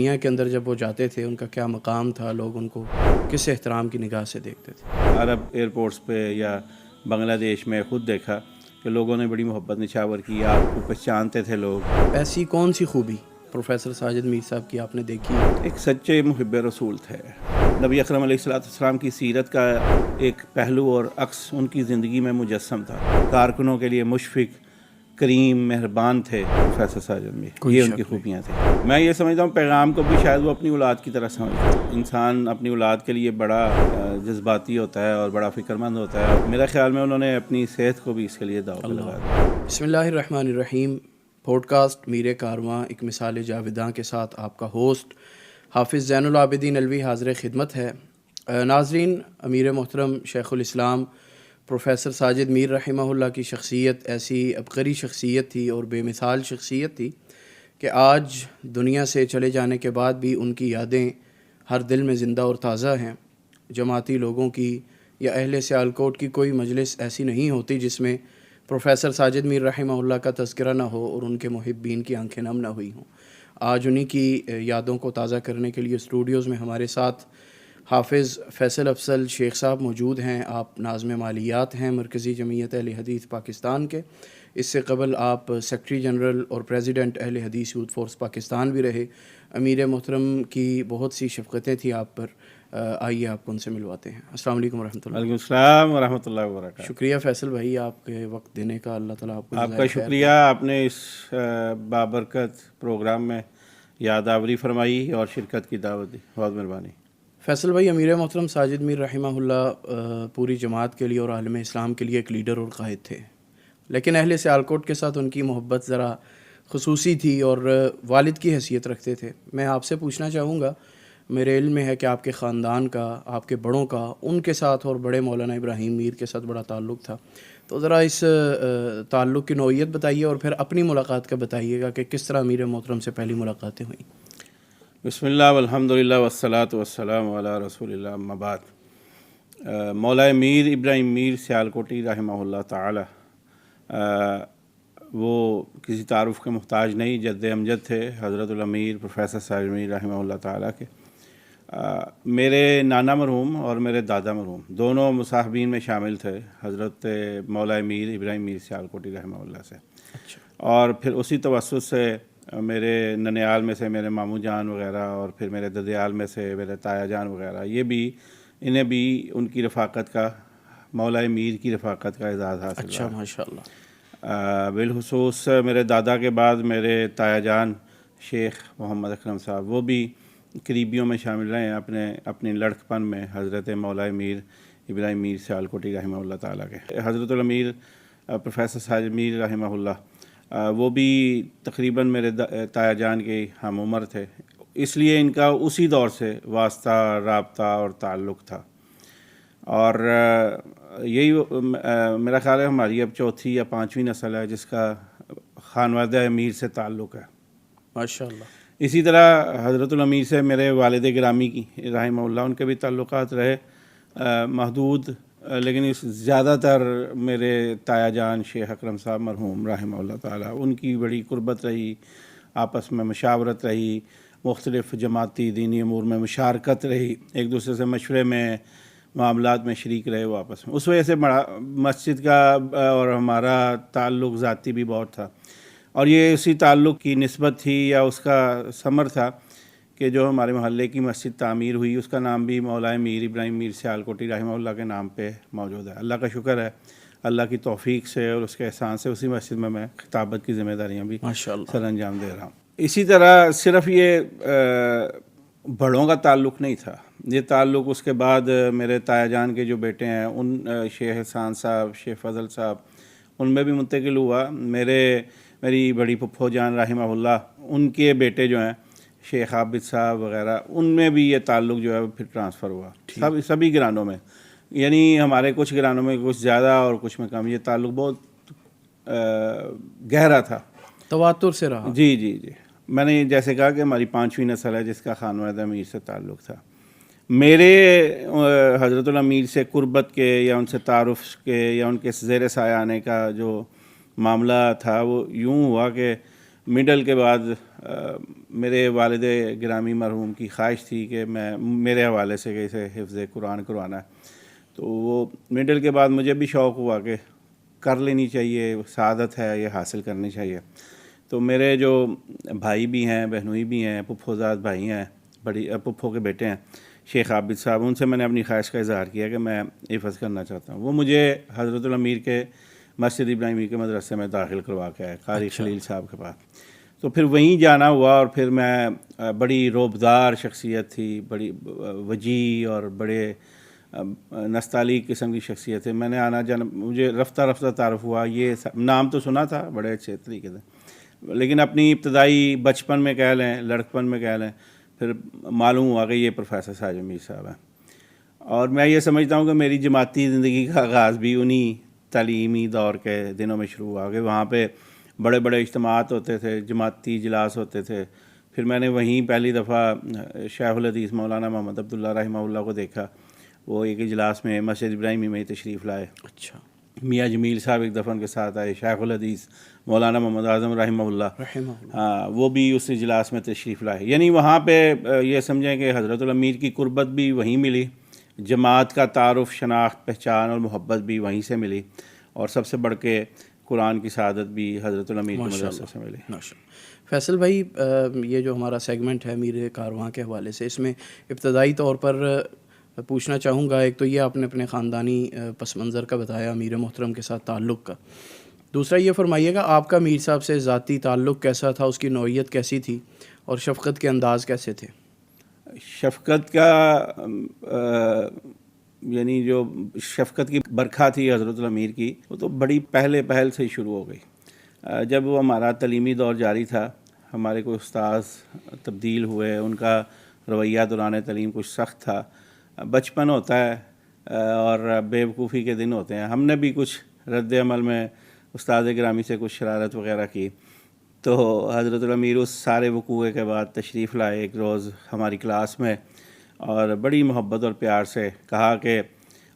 دنیا کے اندر جب وہ جاتے تھے ان کا کیا مقام تھا, لوگ ان کو کس احترام کی نگاہ سے دیکھتے تھے؟ عرب ایئرپورٹس پہ یا بنگلہ دیش میں خود دیکھا کہ لوگوں نے بڑی محبت نچھاور کی, آپ کو پہچانتے تھے لوگ. ایسی کون سی خوبی پروفیسر ساجد میر صاحب کی آپ نے دیکھی؟ ایک سچے محب رسول تھے. نبی اکرم علیہ السلام کی سیرت کا ایک پہلو اور عکس ان کی زندگی میں مجسم تھا. کارکنوں کے لیے مشفق, کریم, مہربان تھے پروفیسر ساجد میر. یہ ان کی خوبیاں تھیں. میں یہ سمجھتا ہوں پیغام کو بھی شاید وہ اپنی اولاد کی طرح سمجھتا ہے. انسان اپنی اولاد کے لیے بڑا جذباتی ہوتا ہے اور بڑا فکر مند ہوتا ہے. میرے خیال میں انہوں نے اپنی صحت کو بھی اس کے لیے داؤ پہ لگا دیا. بسم اللہ الرحمن الرحیم. پوڈ کاسٹ میر کارواں ایک مثال جاویداں کے ساتھ آپ کا ہوسٹ حافظ زین العابدین علوی حاضر خدمت ہے. ناظرین, امیر محترم شیخ الاسلام پروفیسر ساجد میر رحمہ اللہ کی شخصیت ایسی عبقری شخصیت تھی اور بے مثال شخصیت تھی کہ آج دنیا سے چلے جانے کے بعد بھی ان کی یادیں ہر دل میں زندہ اور تازہ ہیں. جماعتی لوگوں کی یا اہل سیالکوٹ کی کوئی مجلس ایسی نہیں ہوتی جس میں پروفیسر ساجد میر رحمہ اللہ کا تذکرہ نہ ہو اور ان کے محبین کی آنکھیں نم نہ ہوئی ہوں. آج انہی کی یادوں کو تازہ کرنے کے لیے اسٹوڈیوز میں ہمارے ساتھ حافظ فیصل افضل شیخ صاحب موجود ہیں. آپ ناظم مالیات ہیں مرکزی جمعیت اہل حدیث پاکستان کے. اس سے قبل آپ سیکرٹری جنرل اور پریزیڈنٹ اہل حدیث یوتھ فورس پاکستان بھی رہے. امیر محترم کی بہت سی شفقتیں تھیں آپ پر. آئیے آپ کو ان سے ملواتے ہیں. السلام علیکم ورحمۃ اللہ. وعلیکم السلام ورحمۃ اللہ وبرکاتہ. شکریہ فیصل بھائی آپ کے وقت دینے کا. اللہ تعالیٰ آپ کو آپ کا شکریہ. آپ نے اس بابرکت پروگرام میں یاد آوری فرمائی اور شرکت کی دعوت دی. بہت مہربانی. فیصل بھائی, امیر محترم ساجد میر رحمہ اللہ پوری جماعت کے لیے اور عالم اسلام کے لیے ایک لیڈر اور قائد تھے, لیکن اہل سیالکوٹ کے ساتھ ان کی محبت ذرا خصوصی تھی اور والد کی حیثیت رکھتے تھے. میں آپ سے پوچھنا چاہوں گا, میرے علم میں ہے کہ آپ کے خاندان کا, آپ کے بڑوں کا ان کے ساتھ اور بڑے مولانا ابراہیم میر کے ساتھ بڑا تعلق تھا, تو ذرا اس تعلق کی نوعیت بتائیے اور پھر اپنی ملاقات کا بتائیے گا کہ کس طرح امیر محترم سے پہلی ملاقاتیں ہوئیں. بسم اللہ والحمد للہ والصلاۃ والسلام علی رسول اللہ. اما بعد. مولا میر ابراہیم میر سیالکوٹی رحمہ اللہ تعالی وہ کسی تعارف کے محتاج نہیں, جد امجد تھے حضرت الامیر پروفیسر ساجد میر رحمہ اللہ تعالی کے. میرے نانا مرحوم اور میرے دادا مرحوم دونوں مصاحبین میں شامل تھے حضرت مولا میر ابراہیم میر سیالکوٹی رحمہ اللہ سے. اور پھر اسی توسط سے میرے ننیال میں سے میرے ماموں جان وغیرہ اور پھر میرے ددیال میں سے میرے تایا جان وغیرہ, یہ بھی انہیں بھی ان کی رفاقت کا, مولا میر کی رفاقت کا اعزاز حاصل. اچھا, ماشاء اللہ. بالخصوص میرے دادا کے بعد میرے تایا جان شیخ محمد اکرم صاحب, وہ بھی قریبیوں میں شامل رہے ہیں اپنی لڑکپن میں حضرت مولا میر ابراہیم میر سیالکوٹی رحمہ اللہ تعالیٰ کے. حضرت الامیر پروفیسر ساجد میر رحمہ اللہ وہ بھی تقریباً میرے تایا جان کے ہم عمر تھے, اس لیے ان کا اسی دور سے واسطہ, رابطہ اور تعلق تھا. اور یہی میرا خیال ہے ہماری اب چوتھی یا پانچویں نسل ہے جس کا خانوادہ امیر سے تعلق ہے. ماشاء اللہ. اسی طرح حضرت الامیر سے میرے والد گرامی کی رحمہ اللہ ان کے بھی تعلقات رہے, محدود, لیکن زیادہ تر میرے تایا جان شیخ اکرم صاحب مرحوم رحمہ اللہ تعالیٰ ان کی بڑی قربت رہی, آپس میں مشاورت رہی, مختلف جماعتی دینی امور میں مشارکت رہی, ایک دوسرے سے مشورے میں معاملات میں شریک رہے وہ آپس میں. اس وجہ سے بڑا مسجد کا اور ہمارا تعلق ذاتی بھی بہت تھا, اور یہ اسی تعلق کی نسبت تھی یا اس کا ثمر تھا کہ جو ہمارے محلے کی مسجد تعمیر ہوئی اس کا نام بھی مولا میر ابراہیم میر سیالکوٹی رحمہ اللہ کے نام پہ موجود ہے. اللہ کا شکر ہے, اللہ کی توفیق سے اور اس کے احسان سے اسی مسجد میں خطابت کی ذمہ داریاں بھی سر انجام دے رہا ہوں. اسی طرح صرف یہ بڑوں کا تعلق نہیں تھا, یہ تعلق اس کے بعد میرے تایا جان کے جو بیٹے ہیں ان شیخ احسان صاحب, شیخ فضل صاحب, ان میں بھی منتقل ہوا. میری بڑی پھپھو جان رحمہ اللہ ان کے بیٹے جو ہیں شیخ عابد صاحب وغیرہ, ان میں بھی یہ تعلق جو ہے پھر ٹرانسفر ہوا سبھی گھرانوں میں. یعنی ہمارے کچھ گھرانوں میں کچھ زیادہ اور کچھ میں کم, یہ تعلق بہت گہرا تھا, تواتر سے رہا. جی جی جی. میں نے جیسے کہا کہ ہماری پانچویں نسل ہے جس کا خانوادہ امیر سے تعلق تھا. میرے حضرت الامیر سے قربت کے یا ان سے تعارف کے یا ان کے زیر سایہ آنے کا جو معاملہ تھا وہ یوں ہوا کہ مڈل کے بعد میرے والد گرامی مرحوم کی خواہش تھی کہ میرے حوالے سے کہ اسے حفظ قرآن کروانا ہے، تو وہ مڈل کے بعد مجھے بھی شوق ہوا کہ کر لینی چاہیے، سعادت ہے یہ حاصل کرنی چاہیے۔ تو میرے جو بھائی بھی ہیں، بہنوئی بھی ہیں، پھپھو زاد بھائی ہیں، بڑی پھپھو کے بیٹے ہیں شیخ عابد صاحب، ان سے میں نے اپنی خواہش کا اظہار کیا کہ میں حفظ کرنا چاہتا ہوں۔ وہ مجھے حضرت الامیر کے مسجد ابراہیمی کے مدرسے میں داخل کروا کے آئے، قاری خلیل صاحب کے پاس۔ تو پھر وہیں جانا ہوا، اور پھر میں بڑی روبدار شخصیت تھی، بڑی وجیح اور بڑے نستعلیق قسم کی شخصیت ہے۔ میں نے آنا جانا، مجھے رفتہ رفتہ تعارف ہوا، یہ نام تو سنا تھا بڑے اچھے طریقے سے، لیکن اپنی ابتدائی بچپن میں کہہ لیں، لڑکپن میں کہہ لیں، پھر معلوم ہوا کہ یہ پروفیسر ساجد میر صاحب ہیں۔ اور میں یہ سمجھتا ہوں کہ میری جماعتی زندگی کا آغاز بھی انہی تعلیمی دور کے دنوں میں شروع ہوا کہ وہاں پہ بڑے بڑے اجتماعات ہوتے تھے، جماعتی اجلاس ہوتے تھے۔ پھر میں نے وہیں پہلی دفعہ شیخ الحدیث مولانا محمد عبداللہ رحمہ اللہ کو دیکھا، وہ ایک اجلاس میں مسجد ابراہیمی میں ہی تشریف لائے۔ اچھا، میاں جمیل صاحب ایک دفعہ ان کے ساتھ آئے، شیخ الحدیث مولانا محمد اعظم رحمہ اللہ، ہاں وہ بھی اس اجلاس میں تشریف لائے۔ یعنی وہاں پہ یہ سمجھیں کہ حضرت الامیر کی قربت بھی وہیں ملی، جماعت کا تعارف، شناخت، پہچان اور محبت بھی وہیں سے ملی، اور سب سے بڑھ کے قرآن کی سعادت بھی حضرت الامیر کے مدرسے سے ملی۔ فیصل بھائی، یہ جو ہمارا سیگمنٹ ہے میر کارواں کے حوالے سے، اس میں ابتدائی طور پر پوچھنا چاہوں گا، ایک تو یہ آپ نے اپنے خاندانی پس منظر کا بتایا، امیر محترم کے ساتھ تعلق کا، دوسرا یہ فرمائیے گا آپ کا میر صاحب سے ذاتی تعلق کیسا تھا، اس کی نوعیت کیسی تھی، اور شفقت کے انداز کیسے تھے؟ شفقت کا یعنی جو شفقت کی برکھا تھی حضرت الامیر کی، وہ تو بڑی پہل سے ہی شروع ہو گئی۔ جب وہ ہمارا تعلیمی دور جاری تھا، ہمارے کوئی استاذ تبدیل ہوئے، ان کا رویہ دوران تعلیم کچھ سخت تھا، بچپن ہوتا ہے اور بے وقوفی کے دن ہوتے ہیں، ہم نے بھی کچھ رد عمل میں استاد گرامی سے کچھ شرارت وغیرہ کی، تو حضرت الامیر اس سارے وقوعے کے بعد تشریف لائے ایک روز ہماری کلاس میں، اور بڑی محبت اور پیار سے کہا کہ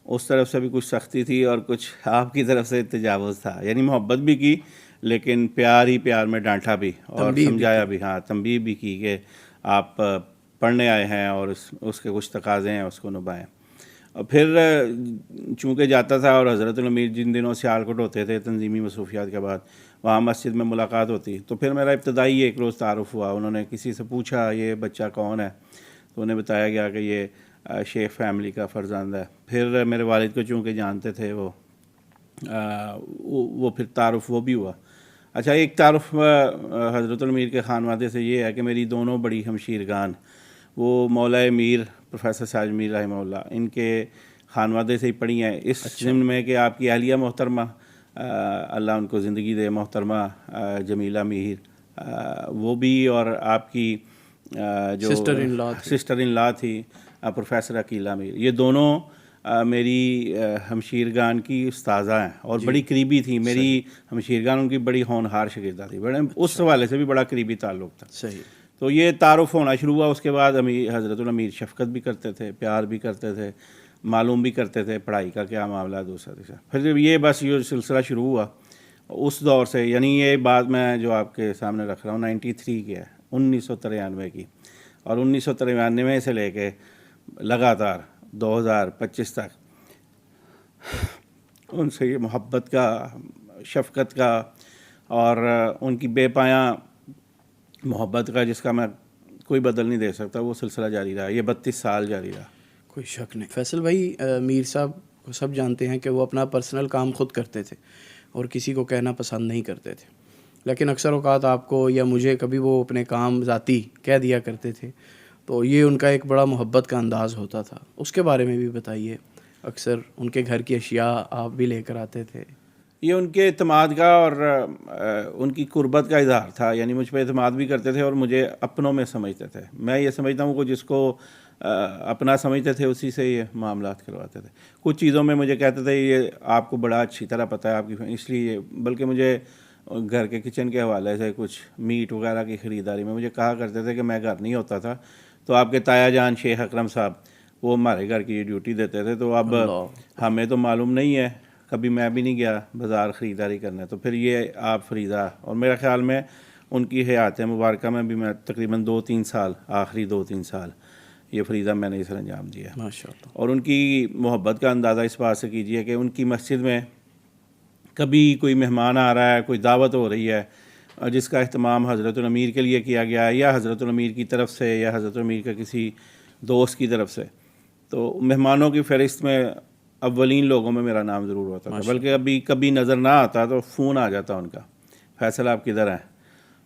اس طرف سے بھی کچھ سختی تھی اور کچھ آپ کی طرف سے تجاوز تھا، یعنی محبت بھی کی لیکن پیار ہی پیار میں ڈانٹا بھی اور سمجھایا بھی، ہاں تنبیہ بھی کی کہ آپ پڑھنے آئے ہیں اور اس کے کچھ تقاضے ہیں اس کو نبھائیں۔ اور پھر چونکہ جاتا تھا، اور حضرت الامیر جن دنوں سیالکوٹ ہوتے تھے تنظیمی مصروفیات کے بعد، وہاں مسجد میں ملاقات ہوتی، تو پھر میرا ابتدائی ایک روز تعارف ہوا، انہوں نے کسی سے پوچھا یہ بچہ کون ہے، تو انہیں بتایا گیا کہ یہ شیخ فیملی کا فرزند ہے۔ پھر میرے والد کو چونکہ جانتے تھے وہ پھر تعارف وہ بھی ہوا۔ اچھا، ایک تعارف حضرت الامیر کے خانوادے سے یہ ہے کہ میری دونوں بڑی ہمشیرگان، وہ مولا میر پروفیسر ساجد میر رحمہ اللہ، ان کے خانوادے سے ہی پڑھی ہیں، اس ضمن میں کہ آپ کی اہلیہ محترمہ، اللہ ان کو زندگی دے، محترمہ جمیلہ میر، وہ بھی، اور آپ کی جو سسٹر ان لا تھی پروفیسر عقیلہ میر، یہ دونوں میری ہمشیرگان کی استاذہ ہیں اور بڑی قریبی تھی۔ میری ہمشیرگان ان کی بڑی ہونہار شاگردہ تھی، بڑے اس حوالے سے بھی بڑا قریبی تعلق تھا۔ صحیح۔ تو یہ تعارف ہونا شروع ہوا۔ اس کے بعد حضرت الامیر شفقت بھی کرتے تھے، پیار بھی کرتے تھے، معلوم بھی کرتے تھے پڑھائی کا کیا معاملہ ہے دوسرا تیسرا۔ پھر یہ بس یہ سلسلہ شروع ہوا اس دور سے، یعنی یہ بات میں جو آپ کے سامنے رکھ رہا ہوں 93 کی ہے، 1993 کی، اور 1993 سے لے کے لگاتار 2025 تک ان سے یہ محبت کا، شفقت کا اور ان کی بے پایاں محبت کا، جس کا میں کوئی بدل نہیں دے سکتا، وہ سلسلہ جاری رہا، یہ 32 سال جاری رہا۔ کوئی شک نہیں۔ فیصل بھائی، میر صاحب کو سب جانتے ہیں کہ وہ اپنا پرسنل کام خود کرتے تھے اور کسی کو کہنا پسند نہیں کرتے تھے، لیکن اکثر اوقات آپ کو یا مجھے کبھی وہ اپنے کام ذاتی کہہ دیا کرتے تھے، تو یہ ان کا ایک بڑا محبت کا انداز ہوتا تھا، اس کے بارے میں بھی بتائیے۔ اکثر ان کے گھر کی اشیاء آپ بھی لے کر آتے تھے۔ یہ ان کے اعتماد کا اور ان کی قربت کا اظہار تھا، یعنی مجھ پہ اعتماد بھی کرتے تھے اور مجھے اپنوں میں سمجھتے تھے۔ میں یہ سمجھتا ہوں کہ جس کو اپنا سمجھتے تھے اسی سے یہ معاملات کرواتے تھے۔ کچھ چیزوں میں مجھے کہتے تھے یہ آپ کو بڑا اچھی طرح پتہ ہے آپ کی، اس لیے بلکہ مجھے گھر کے کچن کے حوالے سے کچھ میٹ وغیرہ کی خریداری میں مجھے کہا کرتے تھے کہ میں گھر نہیں ہوتا تھا تو آپ کے تایا جان شیخ اکرم صاحب وہ ہمارے گھر کی ڈیوٹی دیتے تھے، تو اب ہمیں تو معلوم نہیں ہے، کبھی میں بھی نہیں گیا بازار خریداری کرنے، تو پھر یہ آپ فریدہ، اور میرے خیال میں ان کی حیات مبارکہ میں بھی میں تقریباً 2-3 سال، آخری 2-3 سال یہ فریضہ میں نے اس انجام دیا. ماشاءاللہ. اور ان کی محبت کا اندازہ اس بات سے کیجیے کہ ان کی مسجد میں کبھی کوئی مہمان آ رہا ہے، کوئی دعوت ہو رہی ہے جس کا اہتمام حضرت الامیر کے لیے کیا گیا ہے یا حضرت الامیر کی طرف سے یا حضرت الامیر کا کسی دوست کی طرف سے، تو مہمانوں کی فہرست میں اولین لوگوں میں میرا نام ضرور ہوتا تھا. بلکہ ابھی کبھی نظر نہ آتا تو فون آ جاتا ان کا، فیصل آپ کدھر ہیں.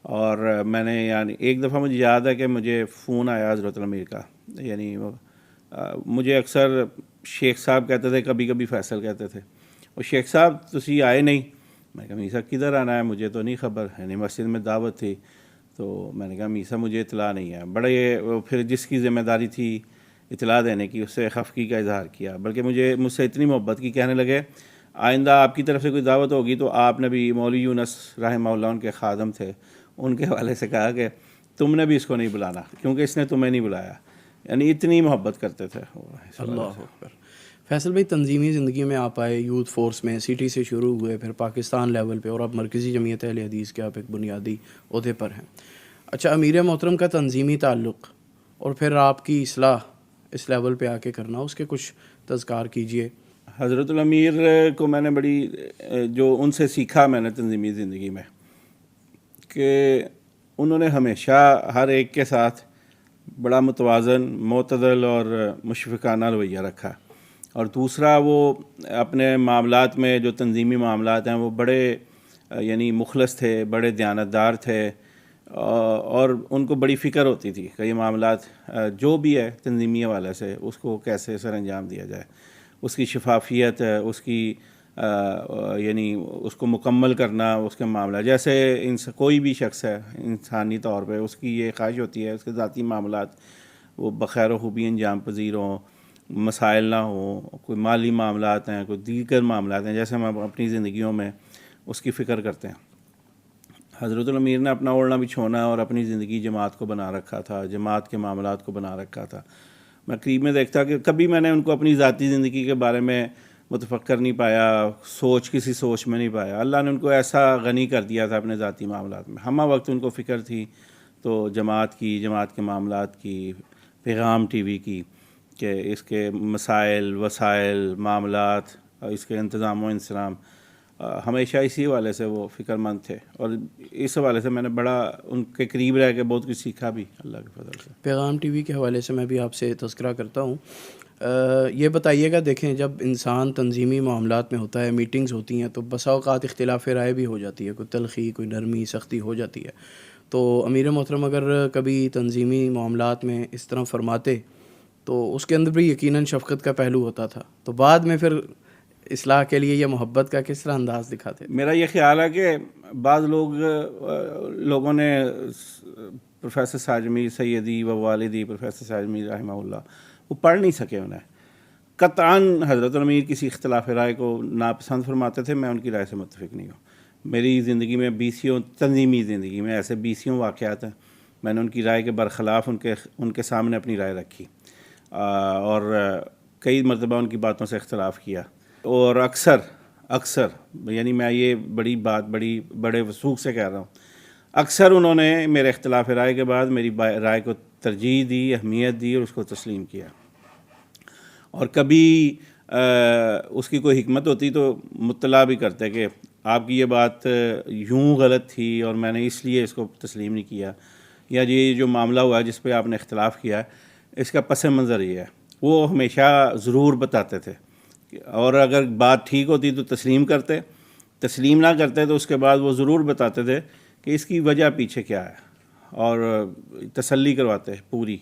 اور میں نے یعنی ایک دفعہ مجھے یاد ہے کہ مجھے فون آیا حضرت الامیر کا، یعنی مجھے اکثر شیخ صاحب کہتے تھے، کبھی کبھی فیصل کہتے تھے، اور شیخ صاحب تسی آئے نہیں. میں کہا میسا کدھر آنا ہے، مجھے تو نہیں خبر، یعنی مسجد میں دعوت تھی. تو میں نے کہا میسا مجھے اطلاع نہیں ہے. بڑے پھر جس کی ذمہ داری تھی اطلاع دینے کی، اس سے خفگی کا اظہار کیا، بلکہ مجھ سے اتنی محبت کی، کہنے لگے آئندہ آپ کی طرف سے کوئی دعوت ہوگی تو آپ نے بھی، مولوی یونس رحمہ اللہ ان کے خادم تھے، ان کے حوالے سے کہا کہ تم نے بھی اس کو نہیں بلانا کیونکہ اس نے تمہیں نہیں بلایا. یعنی اتنی محبت کرتے تھے. اللہ اکبر. فیصل بھائی، تنظیمی زندگی میں آپ آئے، یوتھ فورس میں، سٹی سے شروع ہوئے، پھر پاکستان لیول پہ، اور اب مرکزی جمعیت اہل حدیث کے آپ ایک بنیادی عہدے پر ہیں. اچھا، امیر محترم کا تنظیمی تعلق اور پھر آپ کی اصلاح اس لیول پہ آ کے کرنا، اس کے کچھ تذکار کیجئے. حضرت الامیر کو میں نے بڑی جو ان سے سیکھا میں نے تنظیمی زندگی میں، کہ انہوں نے ہمیشہ ہر ایک کے ساتھ بڑا متوازن، معتدل اور مشفقانہ رویہ رکھا. اور دوسرا، وہ اپنے معاملات میں جو تنظیمی معاملات ہیں وہ بڑے یعنی مخلص تھے، بڑے دیانتدار تھے، اور ان کو بڑی فکر ہوتی تھی کہ یہ معاملات جو بھی ہے تنظیمی حوالے سے اس کو کیسے سر انجام دیا جائے، اس کی شفافیت، اس کی یعنی اس کو مکمل کرنا، اس کے معاملہ جیسے کوئی بھی شخص ہے انسانی طور پہ، اس کی یہ خواہش ہوتی ہے اس کے ذاتی معاملات وہ بخیر و خوبی انجام پذیر ہوں، مسائل نہ ہوں، کوئی مالی معاملات ہیں، کوئی دیگر معاملات ہیں، جیسے ہم اپنی زندگیوں میں اس کی فکر کرتے ہیں. حضرت الامیر نے اپنا اوڑھنا بچھونا اور اپنی زندگی جماعت کو بنا رکھا تھا، جماعت کے معاملات کو بنا رکھا تھا. میں قریب میں دیکھتا کہ کبھی میں نے ان کو اپنی ذاتی زندگی کے بارے میں متفکر نہیں پایا، کسی سوچ میں نہیں پایا. اللہ نے ان کو ایسا غنی کر دیا تھا اپنے ذاتی معاملات میں. ہمہ وقت ان کو فکر تھی تو جماعت کے معاملات کی، پیغام ٹی وی کی، کہ اس کے مسائل، وسائل، معاملات، اس کے انتظام و انصرام، ہمیشہ اسی حوالے سے وہ فکر مند تھے. اور اس حوالے سے میں نے بڑا ان کے قریب رہ کے بہت کچھ سیکھا بھی اللہ کے فضل سے. پیغام ٹی وی کے حوالے سے میں بھی آپ سے تذکرہ کرتا ہوں. یہ بتائیے گا، دیکھیں جب انسان تنظیمی معاملات میں ہوتا ہے، میٹنگز ہوتی ہیں، تو بسا اوقات اختلاف رائے بھی ہو جاتی ہے، کوئی تلخی، کوئی نرمی، سختی ہو جاتی ہے. تو امیر محترم اگر کبھی تنظیمی معاملات میں اس طرح فرماتے تو اس کے اندر بھی یقیناً شفقت کا پہلو ہوتا تھا، تو بعد میں پھر اصلاح کے لیے یا محبت کا کس طرح انداز دکھاتے؟ میرا یہ خیال ہے کہ بعض لوگوں نے پروفیسر ساجد میر سیدی و والدی پروفیسر ساجد میر رحمہ اللہ وہ پڑھ نہیں سکے. انہیں قطعاً حضرت الامیر کسی اختلاف رائے کو ناپسند فرماتے تھے، میں ان کی رائے سے متفق نہیں ہوں. میری زندگی میں تنظیمی زندگی میں ایسے 20 واقعات ہیں میں نے ان کی رائے کے برخلاف ان کے سامنے اپنی رائے رکھی، اور کئی مرتبہ ان کی باتوں سے اختلاف کیا. اور اکثر یعنی میں یہ بڑے وثوق سے کہہ رہا ہوں، اکثر انہوں نے میرے اختلاف رائے کے بعد میری رائے کو ترجیح دی، اہمیت دی اور اس کو تسلیم کیا. اور کبھی اس کی کوئی حکمت ہوتی تو مطلع بھی کرتے کہ آپ کی یہ بات یوں غلط تھی اور میں نے اس لیے اس کو تسلیم نہیں کیا، یا یہ جو معاملہ ہوا ہے جس پہ آپ نے اختلاف کیا ہے اس کا پس منظر یہ ہے. وہ ہمیشہ ضرور بتاتے تھے، اور اگر بات ٹھیک ہوتی تو تسلیم کرتے، تسلیم نہ کرتے تو اس کے بعد وہ ضرور بتاتے تھے کہ اس کی وجہ پیچھے کیا ہے، اور تسلی کرواتے پوری.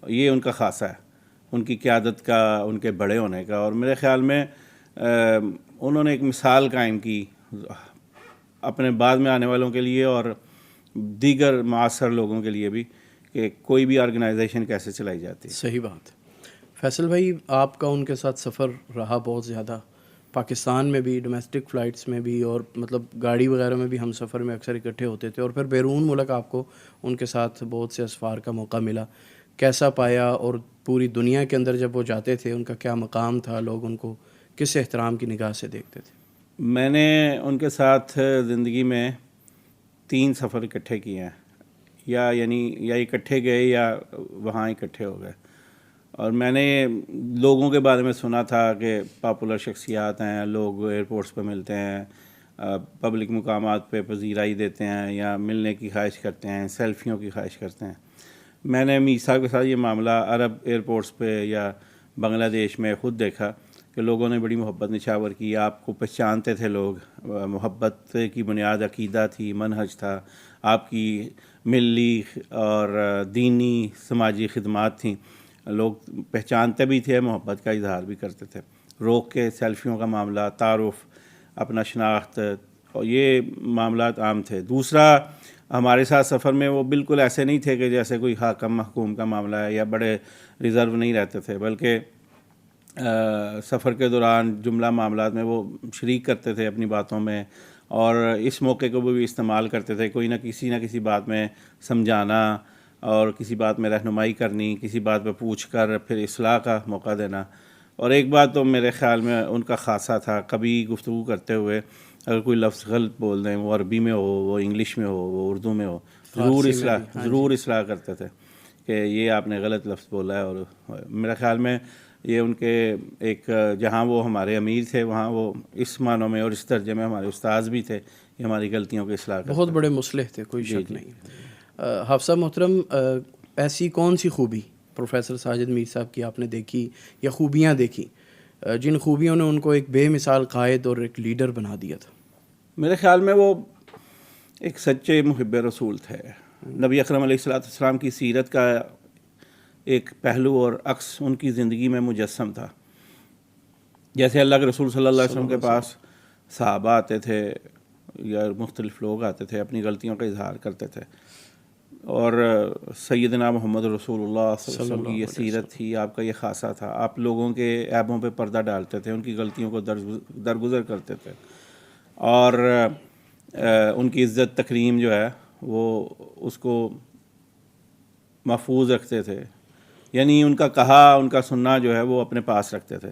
یہ ان کا خاصہ ہے، ان کی قیادت کا، ان کے بڑے ہونے کا. اور میرے خیال میں انہوں نے ایک مثال قائم کی اپنے بعد میں آنے والوں کے لیے اور دیگر معاصر لوگوں کے لیے بھی، کہ کوئی بھی آرگنائزیشن کیسے چلائی جاتی ہے. صحیح بات ہے. فیصل بھائی، آپ کا ان کے ساتھ سفر رہا بہت زیادہ، پاکستان میں بھی، ڈومیسٹک فلائٹس میں بھی، اور مطلب گاڑی وغیرہ میں بھی ہم سفر میں اکثر اکٹھے ہوتے تھے، اور پھر بیرون ملک آپ کو ان کے ساتھ بہت سے اسفار کا موقع ملا. کیسا پایا، اور پوری دنیا کے اندر جب وہ جاتے تھے ان کا کیا مقام تھا، لوگ ان کو کس احترام کی نگاہ سے دیکھتے تھے؟ میں نے ان کے ساتھ زندگی میں 3 سفر اکٹھے کیے ہیں، یا اکٹھے گئے یا وہاں اکٹھے ہو گئے. اور میں نے لوگوں کے بارے میں سنا تھا کہ پاپولر شخصیات ہیں، لوگ ایئرپورٹس پہ ملتے ہیں، پبلک مقامات پہ پذیرائی دیتے ہیں یا ملنے کی خواہش کرتے ہیں، سیلفیوں کی خواہش کرتے ہیں. میں نے امیر صاحب کے ساتھ یہ معاملہ عرب ایئرپورٹس پہ یا بنگلہ دیش میں خود دیکھا کہ لوگوں نے بڑی محبت نچھاور کی. آپ کو پہچانتے تھے لوگ، محبت کی بنیاد عقیدہ تھی، منہج تھا، آپ کی ملی اور دینی سماجی خدمات تھیں. لوگ پہچانتے بھی تھے، محبت کا اظہار بھی کرتے تھے. روک کے سیلفیوں کا معاملہ، تعارف، اپنا شناخت، اور یہ معاملات عام تھے. دوسرا، ہمارے ساتھ سفر میں وہ بالکل ایسے نہیں تھے کہ جیسے کوئی حاکم محکوم کا معاملہ ہے، یا بڑے ریزرو نہیں رہتے تھے، بلکہ سفر کے دوران جملہ معاملات میں وہ شریک کرتے تھے اپنی باتوں میں، اور اس موقع کو بھی استعمال کرتے تھے کوئی نہ کسی بات میں سمجھانا، اور کسی بات میں رہنمائی کرنی، کسی بات پہ پوچھ کر پھر اصلاح کا موقع دینا. اور ایک بات تو میرے خیال میں ان کا خاصہ تھا، کبھی گفتگو کرتے ہوئے اگر کوئی لفظ غلط بول دیں، وہ عربی میں ہو، وہ انگلش میں ہو، وہ اردو میں ہو، ضرور اصلاح کرتے تھے کہ یہ آپ نے غلط لفظ بولا ہے. اور میرے خیال میں یہ ان کے ایک، جہاں وہ ہمارے امیر تھے وہاں وہ اس معنوں میں اور اس درجے میں ہمارے استاذ بھی تھے کہ ہماری غلطیوں کی اصلاح کرتے. بہت بڑے مصلح تھے، کوئی شک نہیں. حافظ صاحب محترم، ایسی کون سی خوبی پروفیسر ساجد میر صاحب کی آپ نے دیکھی یا خوبیاں دیکھی جن خوبیوں نے ان کو ایک بے مثال قائد اور ایک لیڈر بنا دیا تھا؟ میرے خیال میں وہ ایک سچے محب رسول تھے. نبی اکرم علیہ السلام کی سیرت کا ایک پہلو اور عکس ان کی زندگی میں مجسم تھا. جیسے اللہ کے رسول صلی اللہ علیہ وسلم کے پاس صحابہ آتے تھے یا مختلف لوگ آتے تھے، اپنی غلطیوں کا اظہار کرتے تھے، اور سیدنا محمد رسول اللہ صلی اللہ علیہ وسلم کی یہ سیرت تھی، آپ کا یہ خاصہ تھا. آپ لوگوں کے عیبوں پہ پردہ ڈالتے تھے، ان کی غلطیوں کو درگزر کرتے تھے، اور ان کی عزت تکریم جو ہے وہ اس کو محفوظ رکھتے تھے. یعنی ان کا کہا، ان کا سننا جو ہے وہ اپنے پاس رکھتے تھے.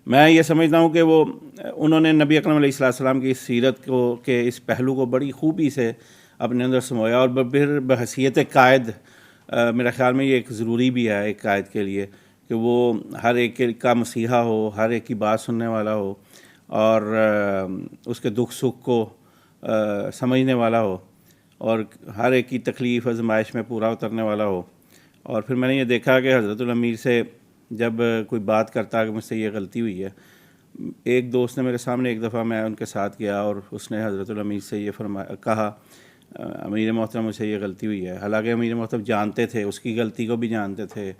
میں یہ سمجھتا ہوں کہ انہوں نے نبی اکرم علیہ السلام کی اس سیرت کو، کہ اس پہلو کو بڑی خوبی سے اپنے اندر سمویا. اور پھر بحیثیت قائد، میرے خیال میں یہ ایک ضروری بھی ہے ایک قائد کے لیے کہ وہ ہر ایک کا مسیحا ہو، ہر ایک کی بات سننے والا ہو، اور اس کے دکھ سکھ کو سمجھنے والا ہو، اور ہر ایک کی تکلیف آزمائش میں پورا اترنے والا ہو. اور پھر میں نے یہ دیکھا کہ حضرت الامیر سے جب کوئی بات کرتا کہ مجھ سے یہ غلطی ہوئی ہے، ایک دوست نے میرے سامنے، ایک دفعہ میں ان کے ساتھ گیا اور اس نے حضرت الامیر سے یہ کہا، امیر محترم مجھ سے یہ غلطی ہوئی ہے. حالانکہ امیر محترم جانتے تھے، اس کی غلطی کو بھی جانتے تھے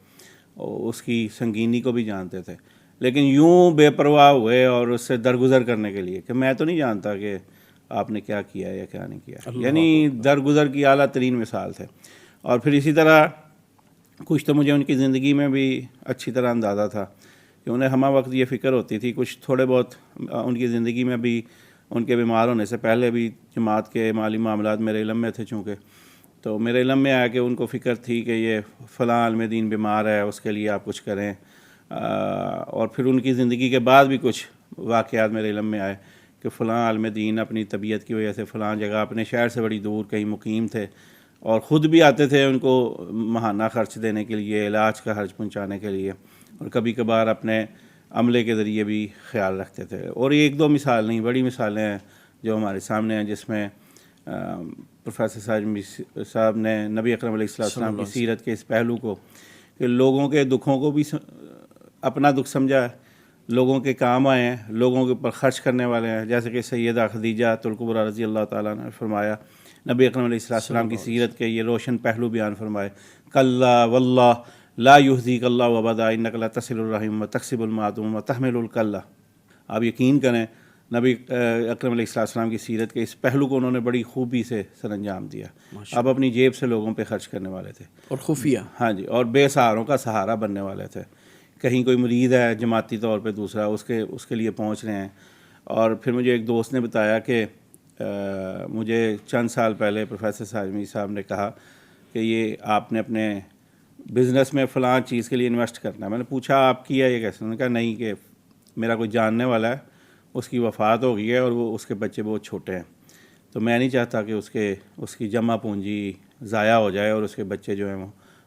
اور اس کی سنگینی کو بھی جانتے تھے، لیکن یوں بے پرواہ ہوئے اور اس سے درگزر کرنے کے لیے کہ میں تو نہیں جانتا کہ آپ نے کیا کیا یا کیا نہیں کیا. یعنی درگزر کی اعلیٰ ترین مثال تھے. اور پھر اسی طرح کچھ تو مجھے ان کی زندگی میں بھی اچھی طرح اندازہ تھا کہ انہیں ہمہ وقت یہ فکر ہوتی تھی. کچھ تھوڑے بہت ان کی زندگی میں بھی، ان کے بیمار ہونے سے پہلے بھی جماعت کے مالی معاملات میرے علم میں تھے، چونکہ تو میرے علم میں آیا کہ ان کو فکر تھی کہ یہ فلاں عالم دین بیمار ہے، اس کے لیے آپ کچھ کریں. اور پھر ان کی زندگی کے بعد بھی کچھ واقعات میرے علم میں آئے کہ فلاں عالم دین اپنی طبیعت کی وجہ سے فلاں جگہ اپنے شہر سے بڑی دور کہیں مقیم تھے، اور خود بھی آتے تھے ان کو ماہانہ خرچ دینے کے لیے، علاج کا خرچ پہنچانے کے لیے، اور کبھی کبھار اپنے عملے کے ذریعے بھی خیال رکھتے تھے. اور ایک دو مثال نہیں، بڑی مثالیں ہیں جو ہمارے سامنے ہیں، جس میں پروفیسر ساجد صاحب نے نبی اکرم علیہ السلام کی سیرت کے اس پہلو کو، کہ لوگوں کے دکھوں کو بھی اپنا دکھ سمجھا، لوگوں کے کام آئے ہیں، لوگوں کے اوپر خرچ کرنے والے ہیں. جیسے کہ سیدہ خدیجہ الکبریٰ رضی اللہ تعالیٰ نے فرمایا، نبی اکرم علیہ السلام کی سیرت کے یہ روشن پہلو بیان فرمائے، کلا واللہ لا یحزیک اللہ ابدا انک لتصل الرحم وتکسب المعدوم وتحمل الکلہ. آپ یقین کریں، نبی اکرم علیہ السلام کی سیرت کے اس پہلو کو انہوں نے بڑی خوبی سے سر انجام دیا. اب اپنی جیب سے لوگوں پہ خرچ کرنے والے تھے، اور خفیہ، ہاں جی، اور بے سہاروں کا سہارا بننے والے تھے. کہیں کوئی مریض ہے جماعتی طور پہ، دوسرا اس کے لیے پہنچ رہے ہیں. اور پھر مجھے ایک دوست نے بتایا کہ مجھے چند سال پہلے پروفیسر ساجد میر صاحب نے کہا کہ یہ آپ نے اپنے بزنس میں فلاں چیز کے لیے انویسٹ کرنا ہے. میں نے پوچھا آپ کیا یہ کیسے؟ انہوں نے کہا نہیں، کہ میرا کوئی جاننے والا ہے، اس کی وفات ہو گئی ہے اور وہ اس کے بچے بہت چھوٹے ہیں، تو میں نہیں چاہتا کہ اس کی جمع پونجی ضائع ہو جائے اور اس کے بچے جو ہیں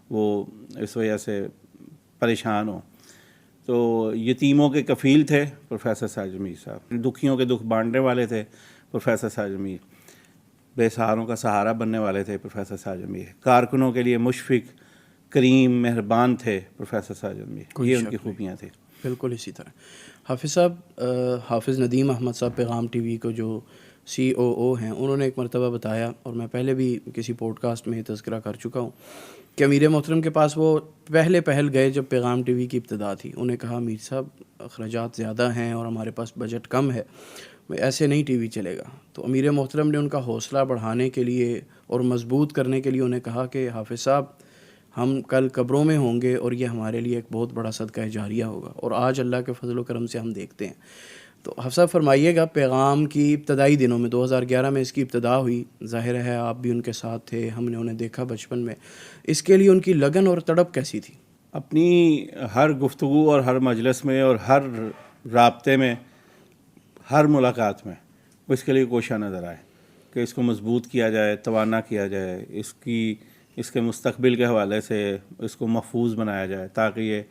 وہ اس وجہ سے پریشان ہوں. تو یتیموں کے کفیل تھے پروفیسر ساجد میر صاحب, دکھیوں کے دکھ بانٹنے والے تھے پروفیسر ساجد میر, بے سہاروں کا سہارا بننے والے تھے پروفیسر ساجد میر, کارکنوں کے لیے مشفق, کریم, مہربان تھے پروفیسر ساجد میر. یہ ان کی خوبیاں تھیں. بالکل اسی طرح. حافظ صاحب, حافظ ندیم احمد صاحب پیغام ٹی وی کو جو COO ہیں, انہوں نے ایک مرتبہ بتایا, اور میں پہلے بھی کسی پوڈ کاسٹ میں تذکرہ کر چکا ہوں, کہ امیر محترم کے پاس وہ پہل گئے جب پیغام ٹی وی کی ابتدا تھی. انہیں کہا میر صاحب اخراجات زیادہ ہیں اور ہمارے پاس بجٹ کم ہے, ایسے نہیں ٹی وی چلے گا. تو امیر محترم نے ان کا حوصلہ بڑھانے کے لیے اور مضبوط کرنے کے لیے انہیں کہا کہ حافظ صاحب ہم کل قبروں میں ہوں گے اور یہ ہمارے لیے ایک بہت بڑا صدقہ جاریہ ہوگا, اور آج اللہ کے فضل و کرم سے ہم دیکھتے ہیں. تو حافظ صاحب فرمائیے گا, پیغام کی ابتدائی دنوں میں 2011 میں اس کی ابتدا ہوئی, ظاہر ہے آپ بھی ان کے ساتھ تھے, ہم نے انہیں دیکھا بچپن میں, اس کے لیے ان کی لگن اور تڑپ کیسی تھی؟ اپنی ہر گفتگو اور ہر مجلس میں اور ہر رابطے میں, ہر ملاقات میں وہ اس کے لیے کوشاں نظر آئے کہ اس کو مضبوط کیا جائے, توانا کیا جائے, اس کے مستقبل کے حوالے سے اس کو محفوظ بنایا جائے تاکہ یہ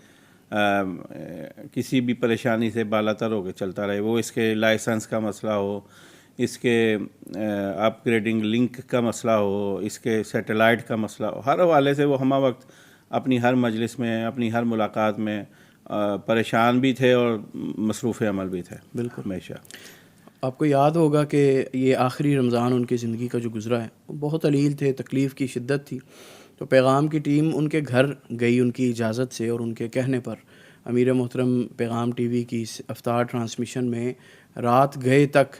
کسی بھی پریشانی سے بالا تر ہو کے چلتا رہے. وہ اس کے لائسنس کا مسئلہ ہو, اس کے اپ گریڈنگ لنک کا مسئلہ ہو, اس کے سیٹلائٹ کا مسئلہ ہو, ہر حوالے سے وہ ہمہ وقت اپنی ہر مجلس میں, اپنی ہر ملاقات میں پریشان بھی تھے اور مصروف عمل بھی تھے. بالکل. ہمیشہ آپ کو یاد ہوگا کہ یہ آخری رمضان ان کی زندگی کا جو گزرا ہے وہ بہت علیل تھے, تکلیف کی شدت تھی. تو پیغام کی ٹیم ان کے گھر گئی ان کی اجازت سے, اور ان کے کہنے پر امیر محترم پیغام ٹی وی کی افطار ٹرانسمیشن میں رات گئے تک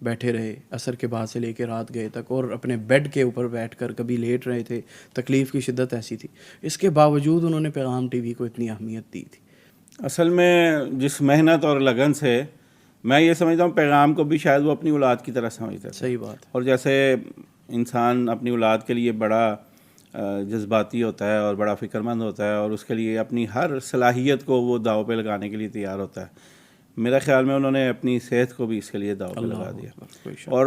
بیٹھے رہے, عصر کے بعد سے لے کے رات گئے تک, اور اپنے بیڈ کے اوپر بیٹھ کر کبھی لیٹ رہے تھے, تکلیف کی شدت ایسی تھی. اس کے باوجود انہوں نے پیغام ٹی وی کو اتنی اہمیت دی تھی. اصل میں جس محنت اور لگن سے, میں یہ سمجھتا ہوں پیغام کو بھی شاید وہ اپنی اولاد کی طرح سمجھتے تھے. صحیح بات. اور جیسے انسان اپنی اولاد کے لیے بڑا جذباتی ہوتا ہے اور بڑا فکر مند ہوتا ہے, اور اس کے لیے اپنی ہر صلاحیت کو وہ داؤ پہ لگانے کے لیے تیار ہوتا ہے, میرا خیال میں انہوں نے اپنی صحت کو بھی اس کے لیے داؤ پہ لگا دیا. اور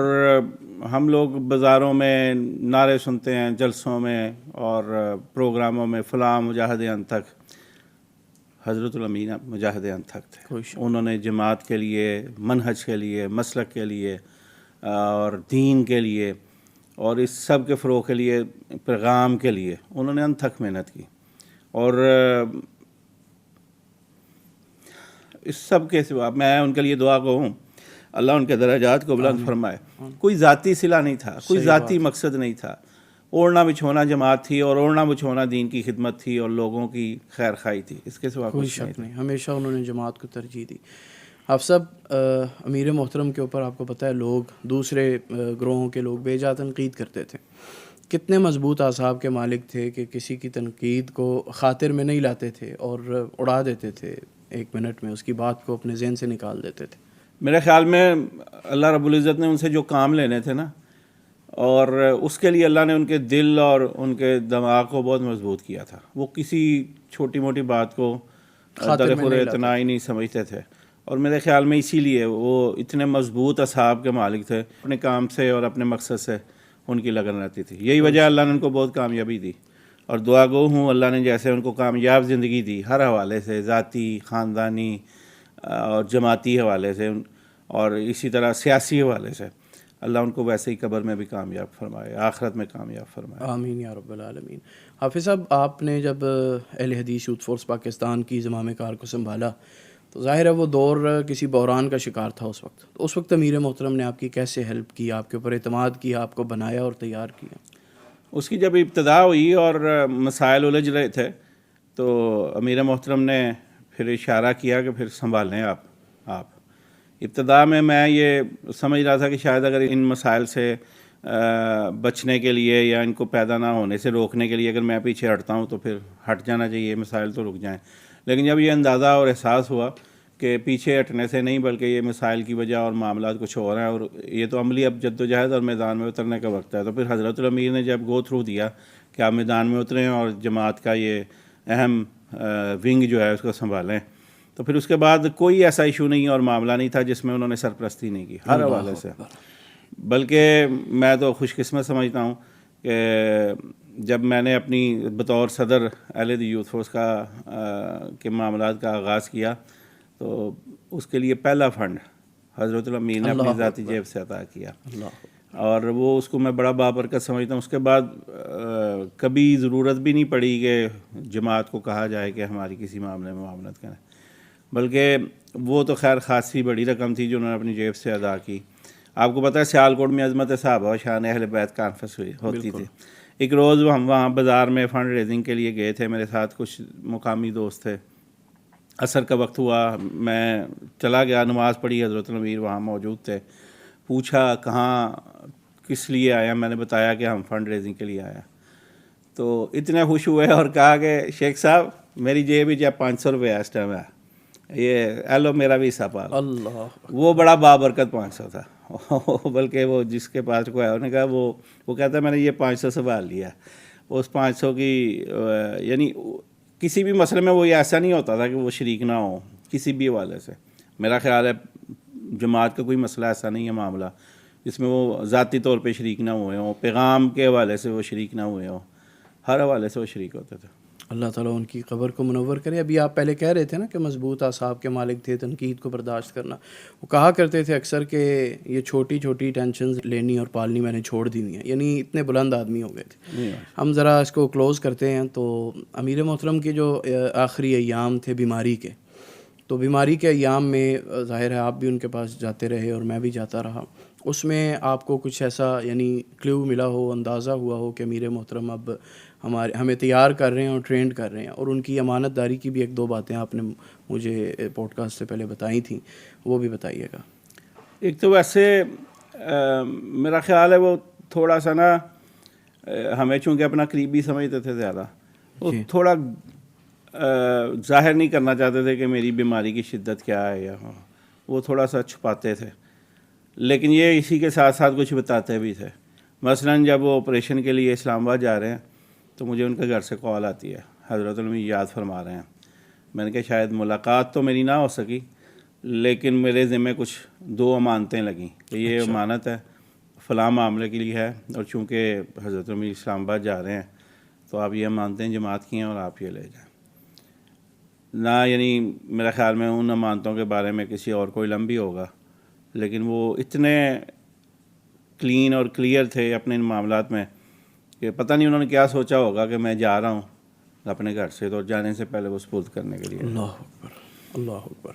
ہم لوگ بازاروں میں نعرے سنتے ہیں, جلسوں میں اور پروگراموں میں, فلاں مجاہد انتھک, حضرت الامین مجاہد انتھک تھے. انہوں نے جماعت کے لیے, منہج کے لیے, مسلک کے لیے اور دین کے لیے اور اس سب کے فروغ کے لیے, پیغام کے لیے انہوں نے انتھک محنت کی. اور اس سب کے سوا میں ان کے لیے دعا کو ہوں, اللہ ان کے درجات کو بلند فرمائے. کوئی ذاتی صلہ نہیں تھا, کوئی ذاتی مقصد نہیں تھا. اوڑھنا بچھونا جماعت تھی, اور اوڑھنا بچھونا دین کی خدمت تھی اور لوگوں کی خیر خواہی تھی. اس کے سوا کوئی شک نہیں, ہمیشہ انہوں نے جماعت کو ترجیح دی. آپ سب امیر محترم کے اوپر آپ کو پتہ ہے لوگ, دوسرے گروہوں کے لوگ بے جا تنقید کرتے تھے. کتنے مضبوط اعصاب کے مالک تھے کہ کسی کی تنقید کو خاطر میں نہیں لاتے تھے اور اڑا دیتے تھے, 1 منٹ میں اس کی بات کو اپنے ذہن سے نکال دیتے تھے. میرے خیال میں اللہ رب العزت نے ان سے جو کام لینے تھے نا, اور اس کے لیے اللہ نے ان کے دل اور ان کے دماغ کو بہت مضبوط کیا تھا. وہ کسی چھوٹی موٹی بات کو درخور اتنائی نہیں سمجھتے تھے, اور میرے خیال میں اسی لیے وہ اتنے مضبوط اصحاب کے مالک تھے. اپنے کام سے اور اپنے مقصد سے ان کی لگن رہتی تھی. یہی وجہ اللہ نے ان کو بہت کامیابی دی, اور دعا گو ہوں اللہ نے جیسے ان کو کامیاب زندگی دی ہر حوالے سے, ذاتی, خاندانی اور جماعتی حوالے سے, اور اسی طرح سیاسی حوالے سے, اللہ ان کو ویسے ہی قبر میں بھی کامیاب فرمائے, آخرت میں کامیاب فرمائے. آمین یا رب العالمین. حافظ صاحب, آپ نے جب اہل حدیث یوتھ فورس پاکستان کی زمام کار کو سنبھالا تو ظاہر ہے وہ دور کسی بحران کا شکار تھا اس وقت. اس وقت امیر محترم نے آپ کی کیسے ہیلپ کی, آپ کے اوپر اعتماد کیا, آپ کو بنایا اور تیار کیا؟ اس کی جب ابتدا ہوئی اور مسائل الجھ رہے تھے تو امیر محترم نے پھر اشارہ کیا کہ پھر سنبھالیں آپ. ابتدا میں یہ سمجھ رہا تھا کہ شاید اگر ان مسائل سے بچنے کے لیے یا ان کو پیدا نہ ہونے سے روکنے کے لیے اگر میں پیچھے ہٹتا ہوں تو پھر ہٹ جانا چاہیے, مسائل تو رک جائیں. لیکن جب یہ اندازہ اور احساس ہوا کہ پیچھے ہٹنے سے نہیں بلکہ یہ مسائل کی وجہ اور معاملات کچھ اور ہیں, اور یہ تو عملی اب جد و جہد اور میدان میں اترنے کا وقت ہے, تو پھر حضرت الامیر نے جب گو تھرو دیا کہ آپ میدان میں اتریں اور جماعت کا یہ اہم ونگ جو ہے اس کو سنبھالیں, تو پھر اس کے بعد کوئی ایسا ایشو نہیں اور معاملہ نہیں تھا جس میں انہوں نے سرپرستی نہیں کی. ہر حوالے سے بلکہ میں تو خوش قسمت سمجھتا ہوں کہ جب میں نے اپنی بطور صدر اہل حدیث یوتھ فورس کے معاملات کا آغاز کیا تو اس کے لیے پہلا فنڈ حضرت الامیر نے اپنی ذاتی جیب سے عطا کیا، اور وہ اس کو میں بڑا بابرکت سمجھتا ہوں۔ اس کے بعد کبھی ضرورت بھی نہیں پڑی کہ جماعت کو کہا جائے کہ ہماری کسی معاملے میں معاونت کریں، بلکہ وہ تو خیر خاصی بڑی رقم تھی جو انہوں نے اپنی جیب سے ادا کی۔ آپ کو پتہ ہے سیالکوٹ میں عظمت صحابہ و شان اہل بیت کانفرنس ہوتی تھی۔ ایک روز ہم وہاں بازار میں فنڈ ریزنگ کے لیے گئے تھے، میرے ساتھ کچھ مقامی دوست تھے۔ عصر کا وقت ہوا، میں چلا گیا، نماز پڑھی، حضرت الامیر وہاں موجود تھے۔ پوچھا کہاں کس لیے آیا، میں نے بتایا کہ ہم فنڈ ریزنگ کے لیے آیا۔ تو اتنے خوش ہوئے اور کہا کہ شیخ صاحب میری جیب ہی 500 روپے اس ٹائم ہے، یہ ایلو میرا بھی حصہ پا لو۔ اللہ، وہ بڑا بابرکت 500 تھا بلکہ وہ جس کے پاس کو آیا انہوں نے کہا وہ کہتا ہے میں نے یہ 500 سنبھال لیا۔ اس 500 کی یعنی کسی بھی مسئلے میں وہ ایسا نہیں ہوتا تھا کہ وہ شریک نہ ہو کسی بھی حوالے سے۔ میرا خیال ہے جماعت کا کوئی مسئلہ ایسا نہیں ہے معاملہ جس میں وہ ذاتی طور پہ شریک نہ ہوئے ہوں، پیغام کے حوالے سے وہ شریک نہ ہوئے ہوں، ہر حوالے سے وہ شریک ہوتے تھے۔ اللہ تعالیٰ ان کی قبر کو منور کرے۔ ابھی آپ پہلے کہہ رہے تھے نا کہ مضبوط اعصاب کے مالک تھے، تنقید کو برداشت کرنا۔ وہ کہا کرتے تھے اکثر کہ یہ چھوٹی چھوٹی ٹینشنز لینی اور پالنی میں نے چھوڑ دی ہیں، یعنی اتنے بلند آدمی ہو گئے تھے۔ ہم ذرا اس کو کلوز کرتے ہیں تو امیر محترم کے جو آخری ایام تھے بیماری کے، تو بیماری کے ایام میں ظاہر ہے آپ بھی ان کے پاس جاتے رہے اور میں بھی جاتا رہا، اس میں آپ کو کچھ ایسا یعنی کلیو ملا ہو، اندازہ ہوا ہو کہ امیر محترم اب ہمیں تیار کر رہے ہیں اور ٹرینڈ کر رہے ہیں، اور ان کی امانت داری کی بھی ایک دو باتیں آپ نے مجھے پوڈ کاسٹ سے پہلے بتائی تھیں، وہ بھی بتائیے گا۔ ایک تو ویسے میرا خیال ہے وہ تھوڑا سا نا ہمیں چونکہ اپنا قریبی سمجھتے تھے زیادہ، وہ تھوڑا ظاہر نہیں کرنا چاہتے تھے کہ میری بیماری کی شدت کیا ہے، یا وہ تھوڑا سا چھپاتے تھے، لیکن یہ اسی کے ساتھ ساتھ کچھ بتاتے بھی تھے۔ مثلاً جب وہ آپریشن کے لیے اسلام آباد جا رہے ہیں تو مجھے ان کے گھر سے کال آتی ہے، حضرت الامیر یاد فرما رہے ہیں۔ میں نے کہا شاید ملاقات تو میری نہ ہو سکی، لیکن میرے ذمہ کچھ 2 امانتیں لگیں کہ یہ امانت ہے فلاں معاملے کے لیے ہے، اور چونکہ حضرت الامیر اسلام آباد جا رہے ہیں تو آپ یہ امانتیں جماعت کی ہیں اور آپ یہ لے جائیں۔ نہ یعنی میرا خیال میں ان امانتوں کے بارے میں کسی اور کو علم بھی ہوگا، لیکن وہ اتنے کلین اور کلیئر تھے اپنے ان معاملات میں کہ پتہ نہیں انہوں نے کیا سوچا ہوگا کہ میں جا رہا ہوں اپنے گھر سے، تو جانے سے پہلے وہ سپرد کرنے کے لیے۔ اللہ اکبر، اللہ اکبر۔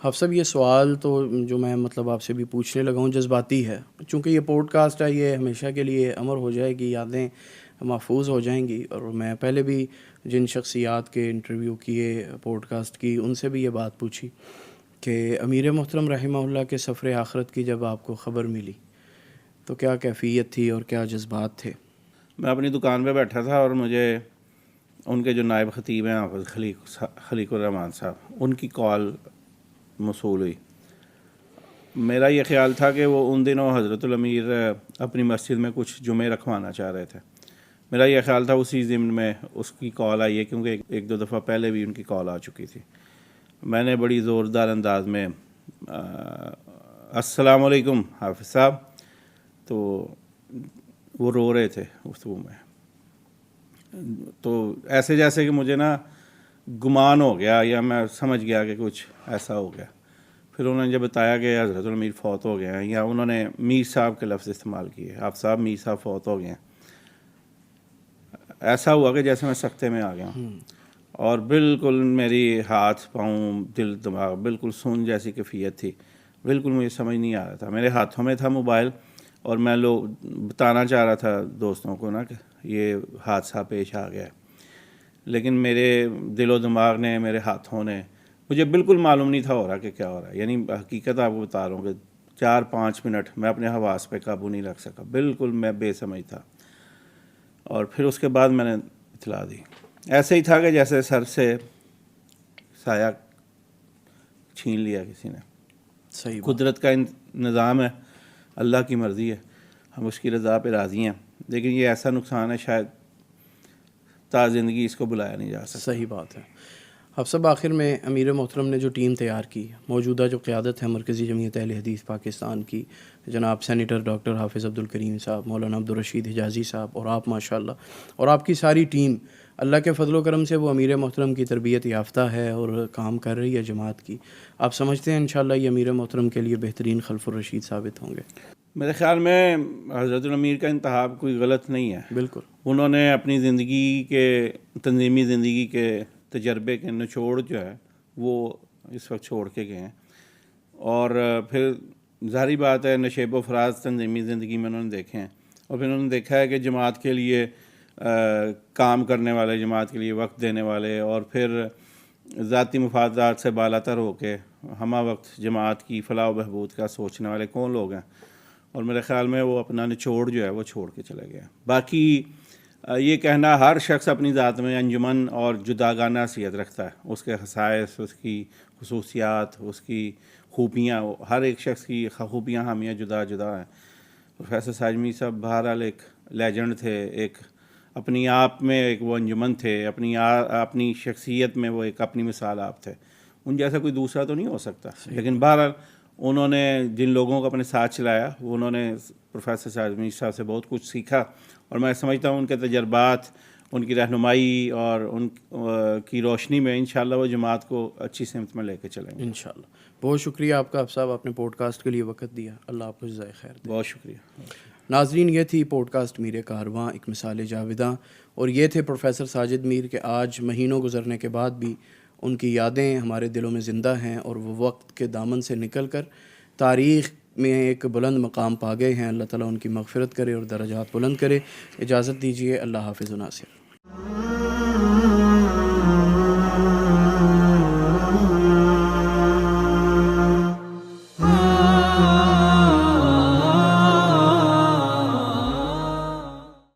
حافظ صاحب یہ سوال تو جو میں مطلب آپ سے بھی پوچھنے لگا ہوں جذباتی ہے، چونکہ یہ پوڈ کاسٹ ہے، یہ ہمیشہ کے لیے امر ہو جائے گی، یادیں محفوظ ہو جائیں گی، اور میں پہلے بھی جن شخصیات کے انٹرویو کیے پوڈ کاسٹ کی ان سے بھی یہ بات پوچھی کہ امیر محترم رحمہ اللہ کے سفر آخرت کی جب آپ کو خبر ملی تو کیا کیفیت تھی اور کیا جذبات تھے؟ میں اپنی دکان پہ بیٹھا تھا اور مجھے ان کے جو نائب خطیب ہیں حافظ خلیق الرحمان صاحب، ان کی کال موصول ہوئی۔ میرا یہ خیال تھا کہ وہ ان دنوں حضرت الامیر اپنی مسجد میں کچھ جمعے رکھوانا چاہ رہے تھے۔ میرا یہ خیال تھا اسی ضمن میں اس کی کال آئی ہے، کیونکہ 1-2 دفعہ پہلے بھی ان کی کال آ چکی تھی۔ میں نے بڑی زوردار انداز میں السلام علیکم حافظ صاحب، تو وہ رو رہے تھے گفتگو میں، تو ایسے جیسے کہ مجھے نا گمان ہو گیا یا میں سمجھ گیا کہ کچھ ایسا ہو گیا۔ پھر انہوں نے جب بتایا کہ حضرت الامیر فوت ہو گئے ہیں، یا انہوں نے میر صاحب کے لفظ استعمال کیے، آپ صاحب میر صاحب فوت ہو گئے ہیں، ایسا ہوا کہ جیسے میں سکتے میں آ گیا ہوں، اور بالکل میری ہاتھ پاؤں دل دماغ بالکل سون جیسی کیفیت تھی، بالکل مجھے سمجھ نہیں آ رہا تھا۔ میرے ہاتھوں میں تھا موبائل اور میں بتانا چاہ رہا تھا دوستوں کو نا کہ یہ حادثہ پیش آ گیا ہے، لیکن میرے دل و دماغ نے، میرے ہاتھوں نے، مجھے بالکل معلوم نہیں تھا ہو رہا کہ کیا ہو رہا ہے۔ یعنی حقیقت آپ کو بتا رہا ہوں کہ 4-5 منٹ میں اپنے حواس پہ قابو نہیں رکھ سکا، بالکل میں بے سمجھ تھا۔ اور پھر اس کے بعد میں نے اطلاع دی، ایسے ہی تھا کہ جیسے سر سے سایہ چھین لیا کسی نے۔ صحیح قدرت کا نظام ہے، اللہ کی مرضی ہے، ہم اس کی رضا پہ راضی ہیں، لیکن یہ ایسا نقصان ہے شاید تا زندگی اس کو بلایا نہیں جا سکتا۔ صحیح بات ہے۔ اب سب آخر میں امیر محترم نے جو ٹیم تیار کی، موجودہ جو قیادت ہے مرکزی جمعیت اہل حدیث پاکستان کی، جناب سینیٹر ڈاکٹر حافظ عبدالکریم صاحب، مولانا عبدالرشید حجازی صاحب اور آپ ماشاءاللہ، اور آپ کی ساری ٹیم، اللہ کے فضل و کرم سے وہ امیر محترم کی تربیت یافتہ ہے اور کام کر رہی ہے جماعت کی. آپ سمجھتے ہیں انشاءاللہ یہ امیر محترم کے لیے بہترین خلف الرشید ثابت ہوں گے؟ میرے خیال میں حضرت الامیر کا انتخاب کوئی غلط نہیں ہے. بالکل. انہوں نے اپنی زندگی کے تنظیمی زندگی کے تجربے کے نچوڑ جو ہے وہ اس وقت چھوڑ کے گئے ہیں، اور پھر ظاہری بات ہے نشیب و فراز تنظیمی زندگی میں انہوں نے دیکھے ہیں، اور پھر انہوں نے دیکھا ہے کہ جماعت کے لیے کام کرنے والے، جماعت کے لیے وقت دینے والے، اور پھر ذاتی مفادات سے بالا تر ہو کے ہمہ وقت جماعت کی فلاح و بہبود کا سوچنے والے کون لوگ ہیں. اور میرے خیال میں وہ اپنا نچوڑ جو ہے وہ چھوڑ کے چلے گیا. باقی یہ کہنا، ہر شخص اپنی ذات میں انجمن اور جداگانہ حیثیت رکھتا ہے، اس کے خصائص، اس کی خصوصیات، اس کی خوبیاں، ہر ایک شخص کی خوبیاں خامیاں جدا جدا ہیں. پروفیسر ساجد میر صاحب بہرحال ایک لیجنڈ تھے، ایک اپنی آپ میں ایک وہ انجمن تھے، اپنی شخصیت میں وہ ایک اپنی مثال آپ تھے. ان جیسا کوئی دوسرا تو نہیں ہو سکتا. لیکن بہرحال انہوں نے جن لوگوں کو اپنے ساتھ چلایا، انہوں نے پروفیسر ساجد میر صاحب سے بہت کچھ سیکھا، اور میں سمجھتا ہوں ان کے تجربات، ان کی رہنمائی اور ان کی روشنی میں انشاءاللہ وہ جماعت کو اچھی سمت میں لے کے چلیں گے انشاءاللہ. بہت شکریہ آپ کا آپ صاحب، آپ نے پوڈ کاسٹ کے لیے وقت دیا. اللہ آپ کو جزائے خیر دے. بہت شکریہ. ناظرین، یہ تھی پوڈ کاسٹ میر کارواں ایک مثال جاوداں، اور یہ تھے پروفیسر ساجد میر کہ آج مہینوں گزرنے کے بعد بھی ان کی یادیں ہمارے دلوں میں زندہ ہیں، اور وہ وقت کے دامن سے نکل کر تاریخ میں ایک بلند مقام پا گئے ہیں. اللہ تعالیٰ ان کی مغفرت کرے اور درجات بلند کرے. اجازت دیجیے. اللہ حافظ و ناصر.